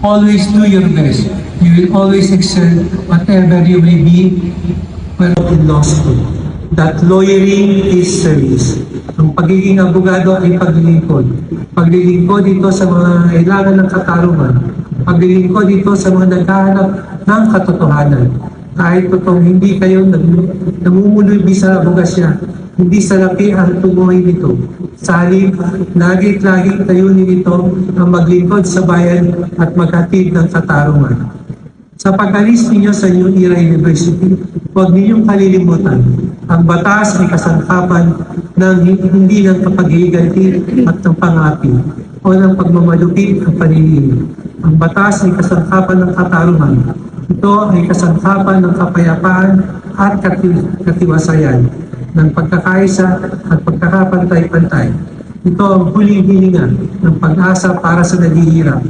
always do your best. You will always excel whatever you may be in law school. That lawyering is service. Ang pagiging abogado ay paglilingkod. Paglilingkod dito sa mga kailangan ng katarungan. Paglilingkod dito sa mga naghahanap ng katotohanan. Kahit totoong hindi kayo namumulubi sa abogasya, hindi sa laki ang tumuhay nito. Sa halip, lagi tayunin nito ang maglingkod sa bayan at maghatid ng katarungan. Sa pag-alis ninyo sa New Era University, huwag ninyong kalilimutan. Ang batas ay kasangkapan ng hindi ng kapaghihiganti at ng pangapi o ng pagmamalupit at paninilig. Ang batas ay kasangkapan ng katarungan. Ito ay kasangkapan ng kapayapaan at katiwasayan, ng pagkakaisa at pagkakapantay-pantay. Ito ang huling hininga ng pag-asa para sa naghihirap.